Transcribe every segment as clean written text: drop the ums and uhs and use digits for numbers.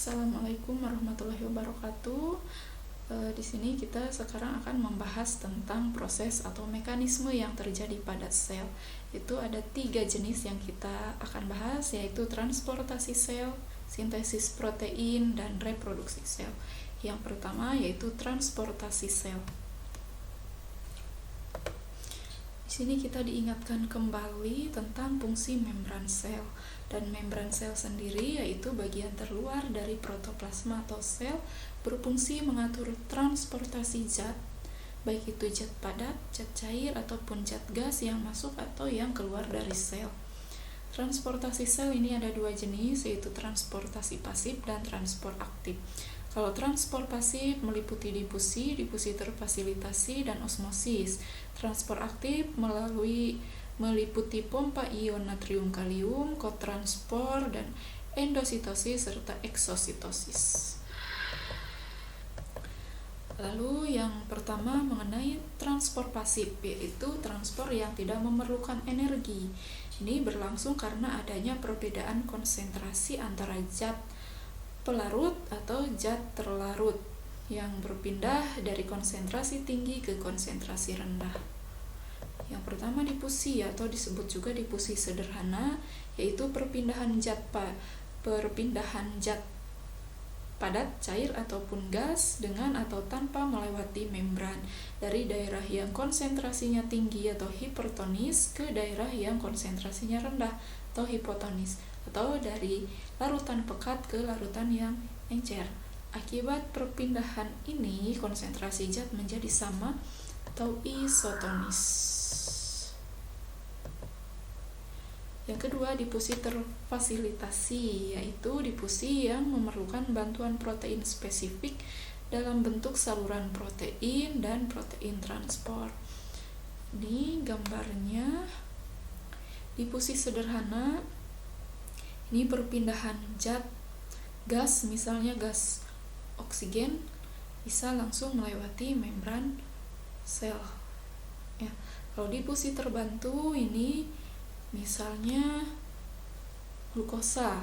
Assalamualaikum warahmatullahi wabarakatuh. Di sini kita sekarang akan membahas tentang proses atau mekanisme yang terjadi pada sel. Itu ada 3 jenis yang kita akan bahas, yaitu transportasi sel, sintesis protein, dan reproduksi sel. Yang pertama yaitu transportasi sel. Di sini kita diingatkan kembali tentang fungsi membran sel. Dan membran sel sendiri yaitu bagian terluar dari protoplasma atau sel, berfungsi mengatur transportasi zat, baik itu zat padat, zat cair, ataupun zat gas yang masuk atau yang keluar dari sel. Transportasi sel ini ada 2 jenis, yaitu transportasi pasif dan transport aktif. Kalau transport pasif meliputi difusi terfasilitasi, dan osmosis. Transport aktif meliputi pompa ion natrium kalium, kotranspor, dan endositosis serta eksositosis. Lalu yang pertama mengenai transport pasif, yaitu transport yang tidak memerlukan energi. Ini berlangsung karena adanya perbedaan konsentrasi antara zat pelarut atau zat terlarut yang berpindah dari konsentrasi tinggi ke konsentrasi rendah. Yang pertama difusi atau disebut juga difusi sederhana, yaitu perpindahan zat padat, cair ataupun gas dengan atau tanpa melewati membran dari daerah yang konsentrasinya tinggi atau hipertonis ke daerah yang konsentrasinya rendah atau hipotonis, atau dari larutan pekat ke larutan yang encer. Akibat perpindahan ini konsentrasi zat menjadi sama atau isotonis. Yang kedua, difusi terfasilitasi, yaitu difusi yang memerlukan bantuan protein spesifik dalam bentuk saluran protein dan protein transport. Ini gambarnya difusi sederhana. Ini perpindahan zat gas, misalnya gas oksigen, bisa langsung melewati membran sel. Ya, kalau difusi terbantu ini misalnya glukosa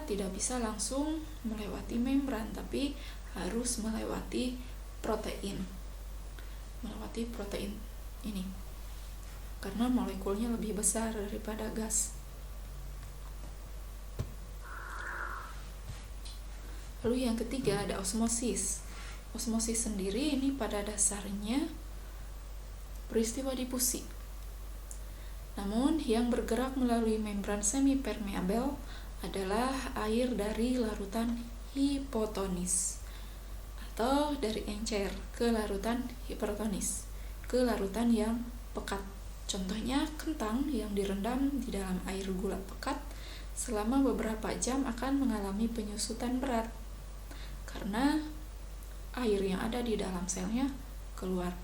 tidak bisa langsung melewati membran, tapi harus melewati protein ini karena molekulnya lebih besar daripada gas. Lalu yang ketiga ada osmosis. Osmosis sendiri ini pada dasarnya peristiwa difusi, namun yang bergerak melalui membran semipermeabel adalah air dari larutan hipotonis atau dari encer ke larutan hipertonis, ke larutan yang pekat. Contohnya kentang yang direndam di dalam air gula pekat selama beberapa jam akan mengalami penyusutan berat karena air yang ada di dalam selnya keluar.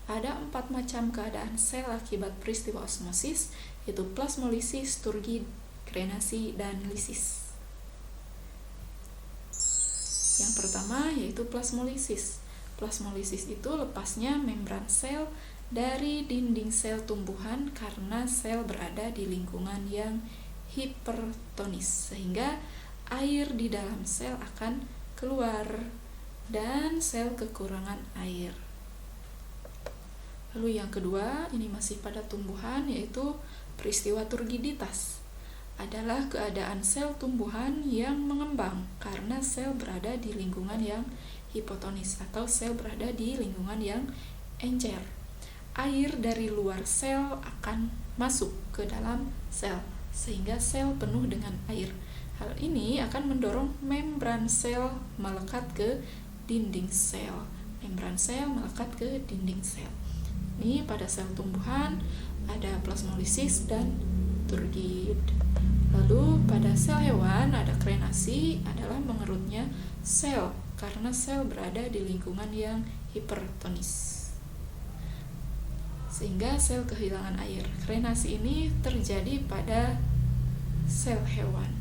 Ada 4 macam keadaan sel akibat peristiwa osmosis, yaitu plasmolisis, turgid, krenasi, dan lisis. Yang pertama yaitu plasmolisis. Plasmolisis itu lepasnya membran sel dari dinding sel tumbuhan karena sel berada di lingkungan yang hipertonis, sehingga air di dalam sel akan keluar dan sel kekurangan air. Lalu yang kedua, ini masih pada tumbuhan, yaitu peristiwa turgiditas. Adalah keadaan sel tumbuhan yang mengembang karena sel berada di lingkungan yang hipotonis atau sel berada di lingkungan yang encer. Air dari luar sel akan masuk ke dalam sel sehingga sel penuh dengan air. Hal ini akan mendorong membran sel melekat ke dinding sel. Membran sel melekat ke dinding sel. Ini pada sel tumbuhan ada plasmolisis dan turgid. Lalu pada sel hewan ada krenasi, adalah mengerutnya sel karena sel berada di lingkungan yang hipertonis sehingga sel kehilangan air. Krenasi ini terjadi pada sel hewan.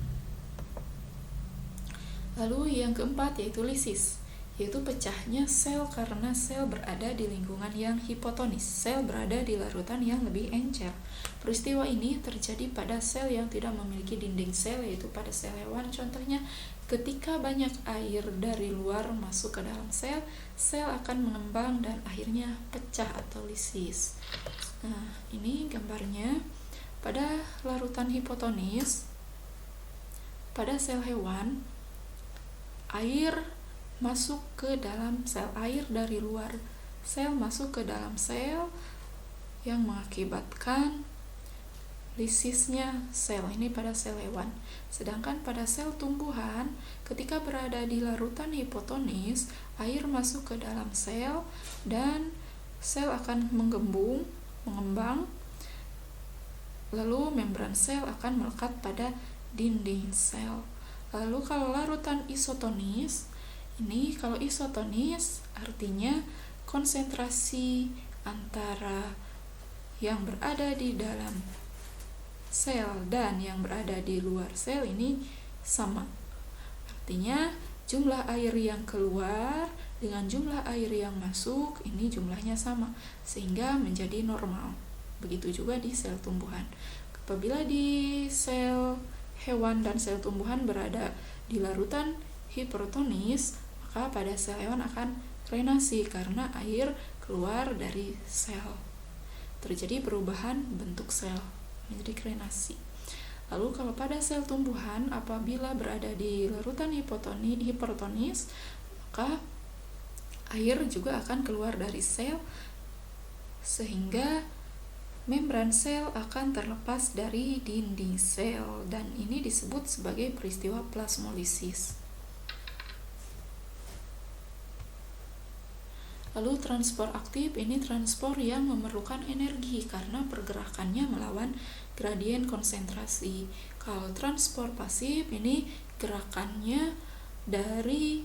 Lalu yang keempat yaitu lisis. yaitu pecahnya sel karena sel berada di lingkungan yang hipotonis. Sel berada di larutan yang lebih encer. Peristiwa ini terjadi pada sel yang tidak memiliki dinding sel, yaitu pada sel hewan. Contohnya, ketika banyak air dari luar masuk ke dalam sel, sel akan mengembang dan akhirnya pecah atau lisis. Nah, ini gambarnya. Pada larutan hipotonis, pada sel hewan, air masuk ke dalam sel, air dari luar sel masuk ke dalam sel yang mengakibatkan lisisnya sel. Ini pada sel hewan. Sedangkan pada sel tumbuhan, ketika berada di larutan hipotonis, air masuk ke dalam sel dan sel akan mengembang, lalu membran sel akan melekat pada dinding sel. Lalu kalau larutan isotonis, ini kalau isotonis artinya konsentrasi antara yang berada di dalam sel dan yang berada di luar sel ini sama. Artinya jumlah air yang keluar dengan jumlah air yang masuk ini jumlahnya sama, sehingga menjadi normal. Begitu juga di sel tumbuhan. Apabila di sel hewan dan sel tumbuhan berada di larutan hipertonis, maka pada sel hewan akan renasi karena air keluar dari sel. Terjadi perubahan bentuk sel menjadi renasi. Lalu kalau pada sel tumbuhan, apabila berada di larutan hipertonis, maka air juga akan keluar dari sel sehingga membran sel akan terlepas dari dinding sel, dan ini disebut sebagai peristiwa plasmolisis. Lalu transport aktif, ini transport yang memerlukan energi karena pergerakannya melawan gradien konsentrasi. Kalau transport pasif, ini gerakannya dari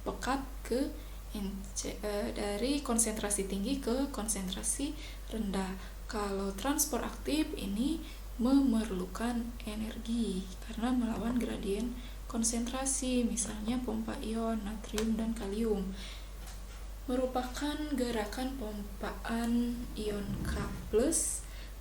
pekat ke dari konsentrasi tinggi ke konsentrasi rendah. Kalau transport aktif ini memerlukan energi karena melawan gradien konsentrasi, misalnya pompa ion natrium dan kalium. Merupakan gerakan pompaan ion K+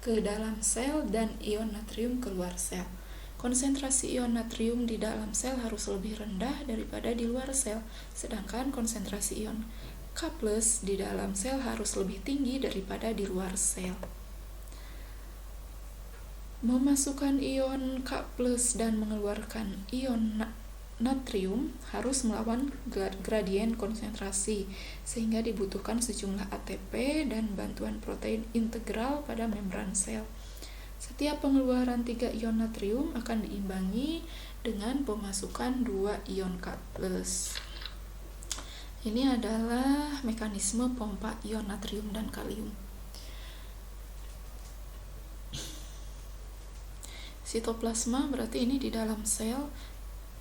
ke dalam sel dan ion natrium keluar sel. Konsentrasi ion natrium di dalam sel harus lebih rendah daripada di luar sel, sedangkan konsentrasi ion K+ di dalam sel harus lebih tinggi daripada di luar sel. Memasukkan ion K+ dan mengeluarkan ion natrium harus melawan gradien konsentrasi, sehingga dibutuhkan sejumlah ATP dan bantuan protein integral pada membran sel. Setiap pengeluaran 3 ion natrium akan diimbangi dengan pemasukan 2 ion K+. Ini adalah mekanisme pompa ion natrium dan kalium. Sitoplasma berarti ini di dalam sel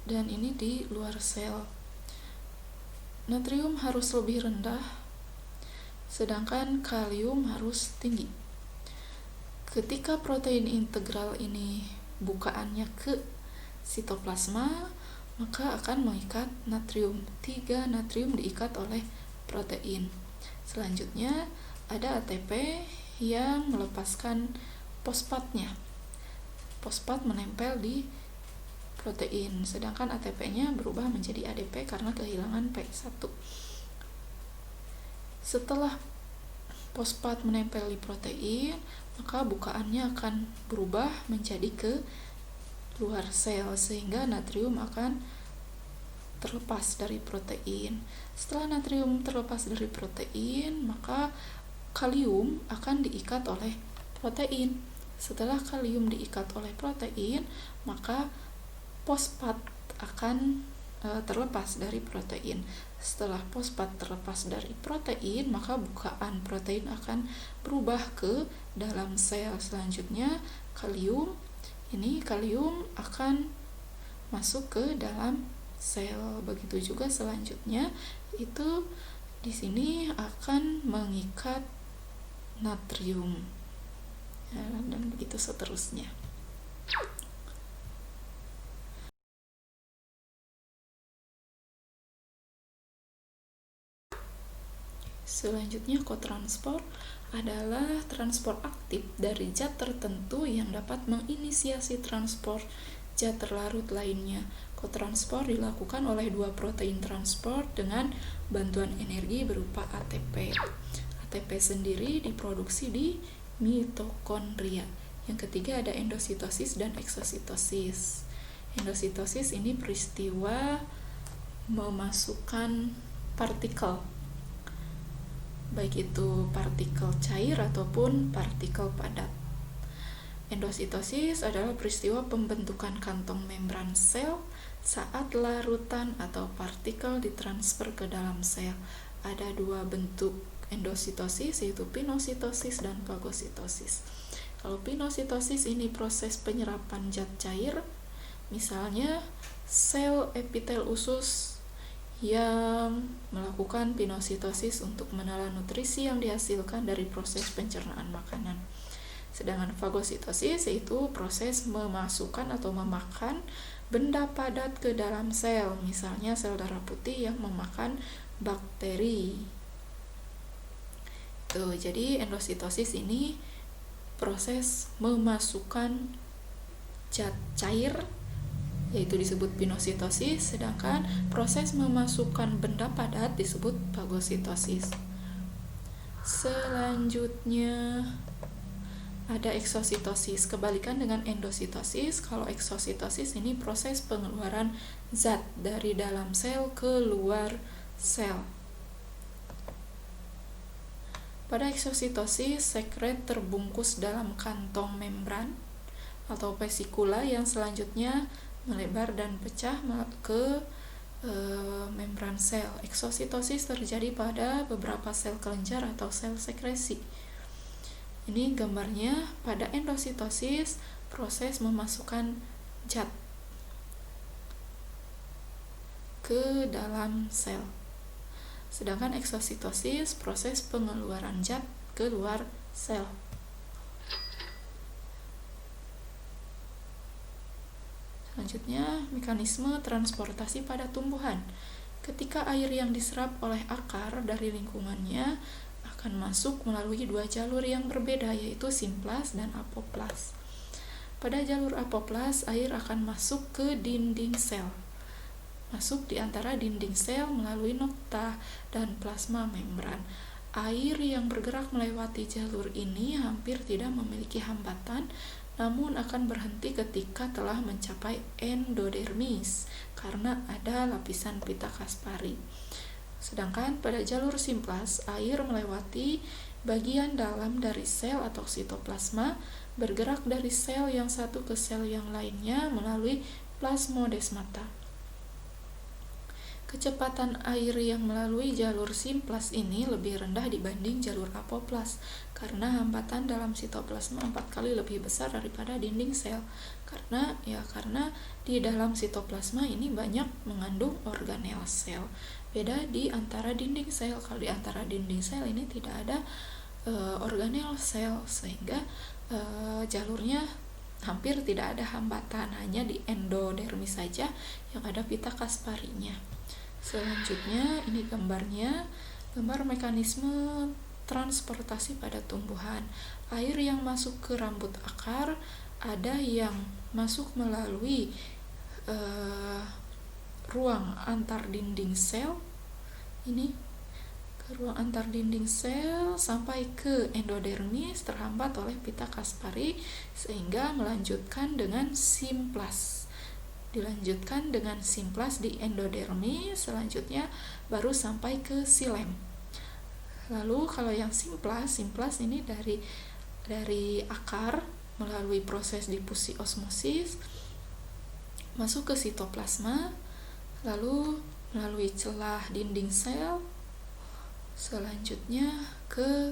dan ini di luar sel. Natrium harus lebih rendah, sedangkan kalium harus tinggi. Ketika protein integral ini bukaannya ke sitoplasma, maka akan mengikat natrium. 3 natrium diikat oleh protein. Selanjutnya ada ATP yang melepaskan fosfatnya. Fosfat menempel di protein, sedangkan ATP-nya berubah menjadi ADP karena kehilangan P1. Setelah fosfat menempel di protein, maka bukaannya akan berubah menjadi ke luar sel, sehingga natrium akan terlepas dari protein. Setelah natrium terlepas dari protein, maka kalium akan diikat oleh protein. Setelah kalium diikat oleh protein, maka fosfat akan terlepas dari protein. Setelah fosfat terlepas dari protein, maka bukaan protein akan berubah ke dalam sel. Selanjutnya kalium akan masuk ke dalam sel. Begitu juga selanjutnya itu di sini akan mengikat natrium, dan begitu seterusnya. Selanjutnya, kotransport adalah transport aktif dari zat tertentu yang dapat menginisiasi transport zat terlarut lainnya. Kotransport dilakukan oleh dua protein transport dengan bantuan energi berupa ATP. ATP sendiri diproduksi di mitokondria. Yang ketiga ada endositosis dan eksositosis. Endositosis ini peristiwa memasukkan partikel, baik itu partikel cair ataupun partikel padat. Endositosis adalah peristiwa pembentukan kantong membran sel saat larutan atau partikel ditransfer ke dalam sel. Ada dua bentuk endositosis, yaitu pinositosis dan fagositosis. Kalau pinositosis ini proses penyerapan zat cair, misalnya sel epitel usus yang melakukan pinositosis untuk menelan nutrisi yang dihasilkan dari proses pencernaan makanan. Sedangkan fagositosis yaitu proses memasukkan atau memakan benda padat ke dalam sel, misalnya sel darah putih yang memakan bakteri. Jadi endositosis ini proses memasukkan zat cair, yaitu disebut pinositosis, sedangkan proses memasukkan benda padat disebut fagositosis. Selanjutnya ada eksositosis, kebalikan dengan endositosis. Kalau eksositosis ini proses pengeluaran zat dari dalam sel ke luar sel. Pada eksositosis, sekret terbungkus dalam kantong membran atau vesikula yang selanjutnya melebar dan pecah ke membran sel. Eksositosis terjadi pada beberapa sel kelenjar atau sel sekresi. Ini gambarnya. Pada endositosis, proses memasukkan zat ke dalam sel. Sedangkan eksositosis proses pengeluaran zat ke luar sel. Selanjutnya, mekanisme transportasi pada tumbuhan. Ketika air yang diserap oleh akar dari lingkungannya akan masuk melalui dua jalur yang berbeda, yaitu simplas dan apoplas. Pada jalur apoplas, air akan masuk ke dinding sel. Masuk di antara dinding sel melalui nokta dan plasma membran. Air yang bergerak melewati jalur ini hampir tidak memiliki hambatan, namun akan berhenti ketika telah mencapai endodermis karena ada lapisan pita Kaspari. Sedangkan pada jalur simplas, air melewati bagian dalam dari sel atau sitoplasma, bergerak dari sel yang satu ke sel yang lainnya melalui plasmodesmata. Kecepatan air yang melalui jalur simplas ini lebih rendah dibanding jalur apoplas karena hambatan dalam sitoplasma 4 kali lebih besar daripada dinding sel. Karena di dalam sitoplasma ini banyak mengandung organel sel. Beda di antara dinding sel. Kalau di antara dinding sel ini tidak ada organel sel, sehingga jalurnya hampir tidak ada hambatan, hanya di endodermis saja yang ada pita Kasparinya. Selanjutnya ini gambarnya, gambar mekanisme transportasi pada tumbuhan. Air yang masuk ke rambut akar ada yang masuk melalui ruang antar dinding sel, ini ke ruang antar dinding sel sampai ke endodermis, terhambat oleh pita Kaspari sehingga dilanjutkan dengan simplas di endodermis, selanjutnya baru sampai ke xilem. Lalu kalau yang simplas ini dari akar melalui proses difusi osmosis masuk ke sitoplasma, lalu melalui celah dinding sel, selanjutnya ke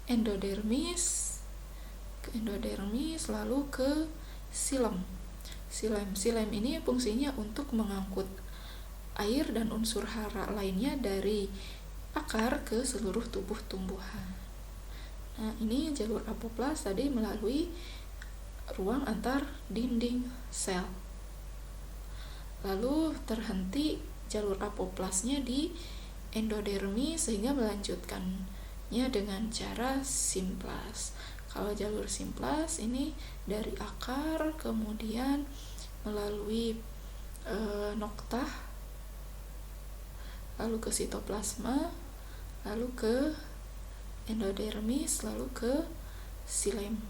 endodermis, lalu ke xilem. Xilem ini fungsinya untuk mengangkut air dan unsur hara lainnya dari akar ke seluruh tubuh tumbuhan. Nah, ini jalur apoplas tadi melalui ruang antar dinding sel. Lalu terhenti jalur apoplasnya di endodermis sehingga melanjutkannya dengan cara simplas. Kalau jalur simplas ini dari akar kemudian melalui noktah, lalu ke sitoplasma, lalu ke endodermis, lalu ke xilem.